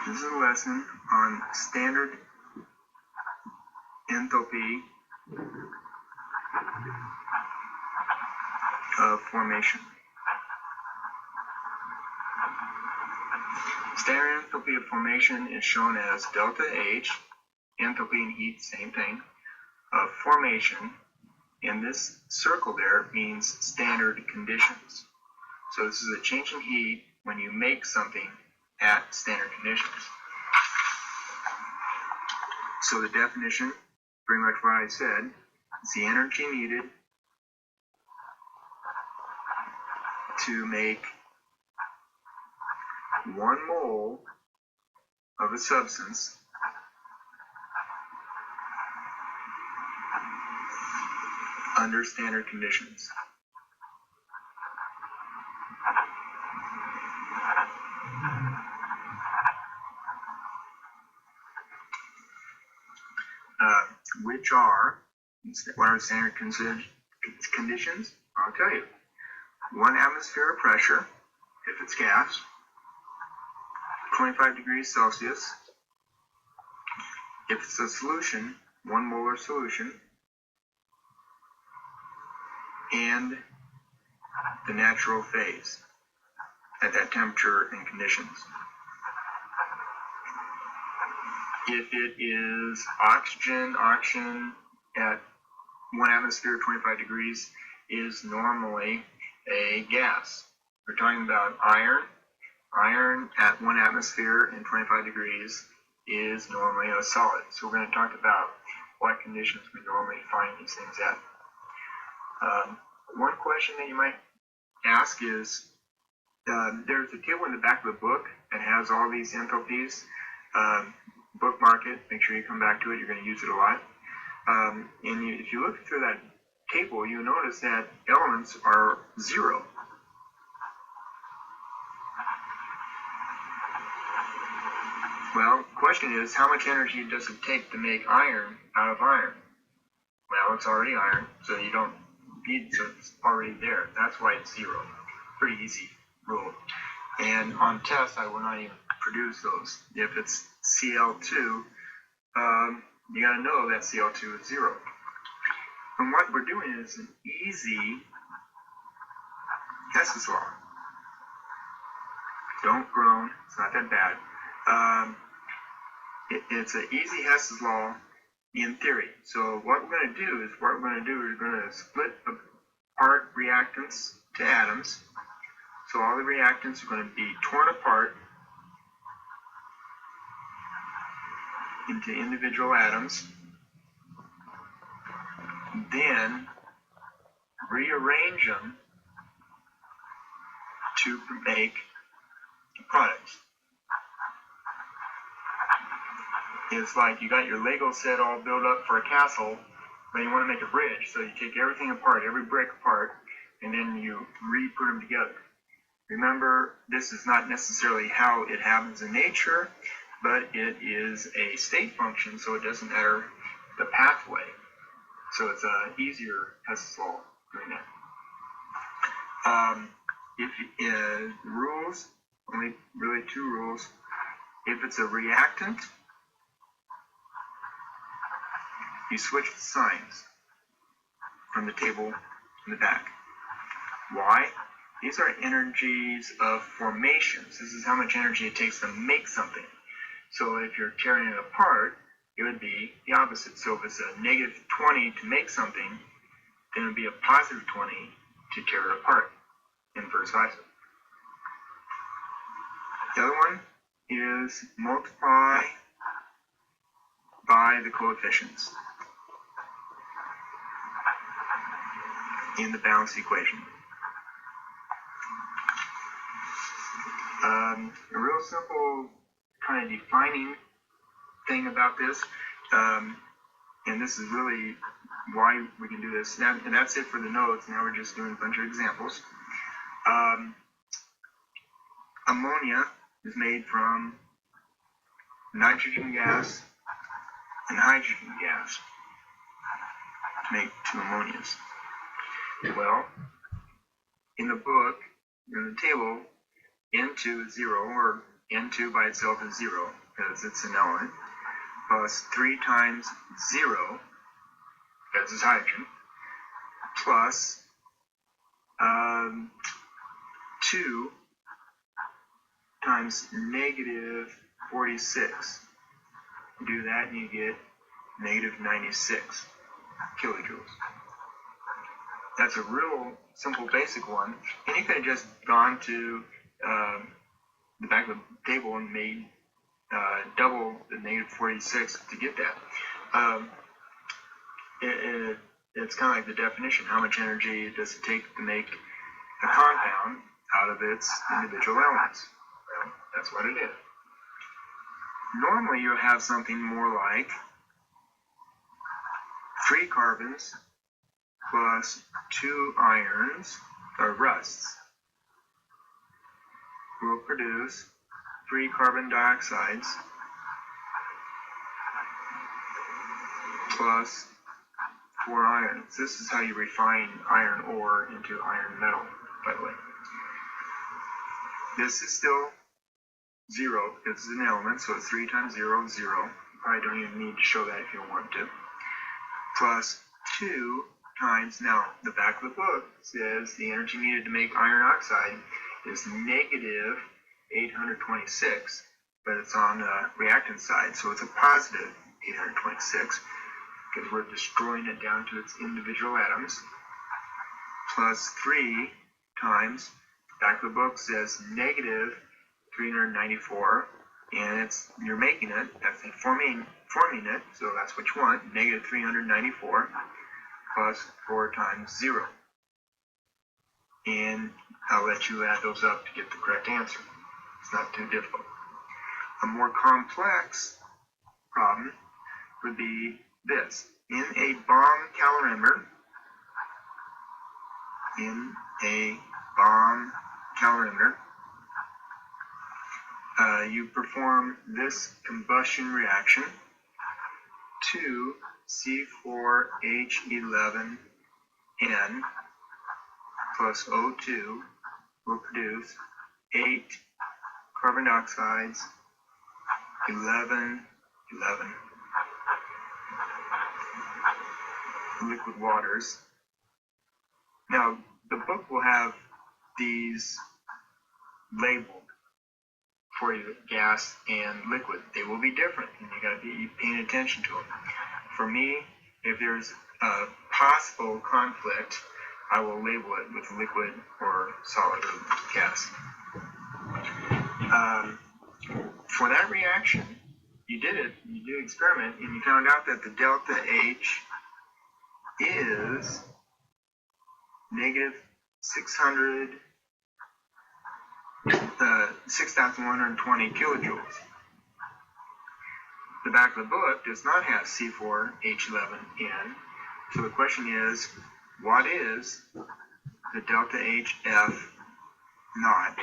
This is a lesson on standard enthalpy of formation. Standard enthalpy of formation is shown as delta H, enthalpy and heat, same thing, of formation, and this circle there means standard conditions. So this is a change in heat when you make something at standard conditions. So the definition, pretty much what I said, is the energy needed to make 1 mole of a substance under standard conditions. Which are, what are standard conditions? I'll tell you. 1 atmosphere of pressure, if it's gas, 25 degrees Celsius. If it's a solution, 1 molar solution, and the natural phase at that temperature and conditions. If it is oxygen at 1 atmosphere, 25 degrees, is normally a gas. We're talking about iron. Iron at 1 atmosphere and 25 degrees is normally a solid. So we're going to talk about what conditions we normally find these things at. One question that you might ask is, there's a table in the back of the book that has all these enthalpies. Bookmark it, make sure you come back to it, you're going to use it a lot. If you look through that table, you'll notice that elements are 0. Well, the question is, how much energy does it take to make iron out of iron? Well, it's already iron, so you don't need, so it's already there. That's why it's 0. Pretty easy rule. And on tests, I will not even produce those. If it's Cl2, you got to know that Cl2 is 0. And what we're doing is an easy Hess's law. Don't groan, it's not that bad. It's an easy Hess's law in theory. So what we're going to do is, we're going to split apart reactants to atoms. So all the reactants are going to be torn apart into individual atoms, then rearrange them to make products. It's like you got your Lego set all built up for a castle, but you want to make a bridge, so you take everything apart, every brick apart, and then you re-put them together. Remember, this is not necessarily how it happens in nature, but it is a state function, so it doesn't matter the pathway. So it's an easier Hess's law doing that. Rules, only really 2 rules. If it's a reactant, you switch the signs from the table in the back. Why? These are energies of formations. This is how much energy it takes to make something. So if you're tearing it apart, it would be the opposite. So if it's a negative 20 to make something, then it would be a positive 20 to tear it apart, and vice versa. The other one is multiply by the coefficients in the balance equation. A real simple kind of defining thing about this, and this is really why we can do this. And that's it for the notes. Now we're just doing a bunch of examples. Ammonia is made from nitrogen gas and hydrogen gas to make 2 ammonias. Well, in the book, in the table, N2 is 0, or N2 by itself is 0, because it's an element, plus 3 times 0, because it's hydrogen, plus 2 times negative 46. Do that and you get negative 96 kilojoules. That's a real simple basic one. And you could have just gone to the back of the table and made double the negative 46 to get that. It's kind of like the definition. How much energy does it take to make a compound out of its individual elements? Well, that's what it is. Normally you'll have something more like 3 carbons plus 2 irons, or rusts, will produce 3 carbon dioxides plus 4 irons. This is how you refine iron ore into iron metal, by the way. This is still 0 because it's an element, so 3 times 0 is 0. You probably don't even need to show that if you don't want to. Plus 2 times, now the back of the book says the energy needed to make iron oxide is negative 826, but it's on the reactant side, so it's a positive 826 because we're destroying it down to its individual atoms. Plus 3 times, back of the book says negative 394, and you're making it, that's forming it, so that's what you want, negative 394 plus 4 times 0. And I'll let you add those up to get the correct answer. It's not too difficult. A more complex problem would be this. In a bomb calorimeter, you perform this combustion reaction. 2 C4H11N plus O2 will produce 8 carbon dioxides, 11 liquid waters. Now, the book will have these labeled for you, gas and liquid. They will be different, and you got to be paying attention to them. For me, if there's a possible conflict, I will label it with liquid or solid or gas. For that reaction, you did an experiment, and you found out that the delta H is negative 6,120 kilojoules. The back of the book does not have C4H11N, so the question is, what is the delta HF naught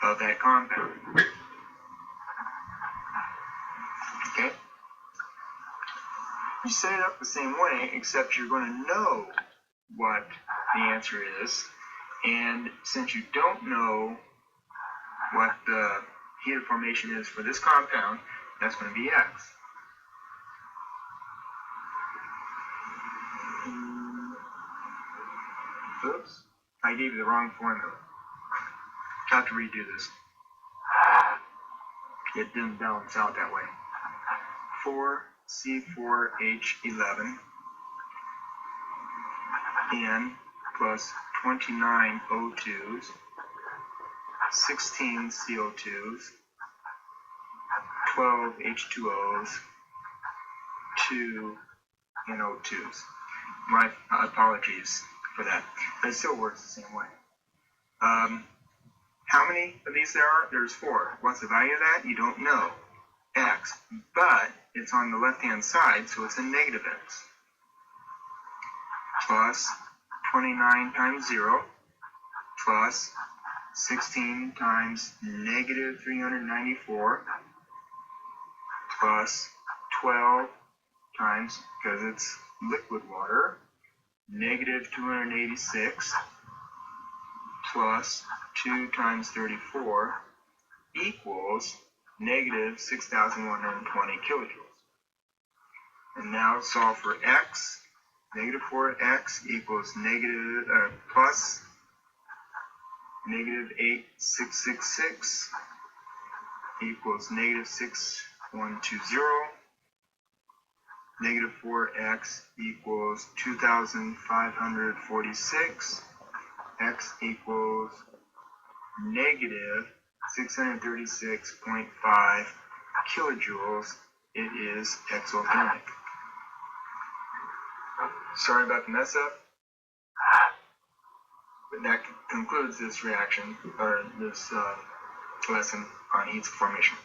of that compound? Okay? You set it up the same way, except you're going to know what the answer is, and since you don't know what the heat of formation is for this compound, that's going to be X. Oops, I gave you the wrong formula. I have to redo this. It didn't balance out that way. 4C4H11 N plus 29 O2s, 16 CO2s, 12 H2Os, 2 NO2s. My apologies for that, but it still works the same way. How many of these there are? There's 4. What's the value of that? You don't know. X, but it's on the left-hand side, so it's a negative X. Plus 29 times 0, plus 16 times negative 394, plus 12 times, because it's liquid water, negative 286, plus 2 times 34, equals negative 6,120 kilojoules. And now solve for x. Negative 4x equals plus negative 8666 equals negative 6120. Negative 4x equals 2,546. X equals negative 636.5 kilojoules. It is exothermic. Sorry about the mess up, but that concludes this reaction, or this lesson on heat formation.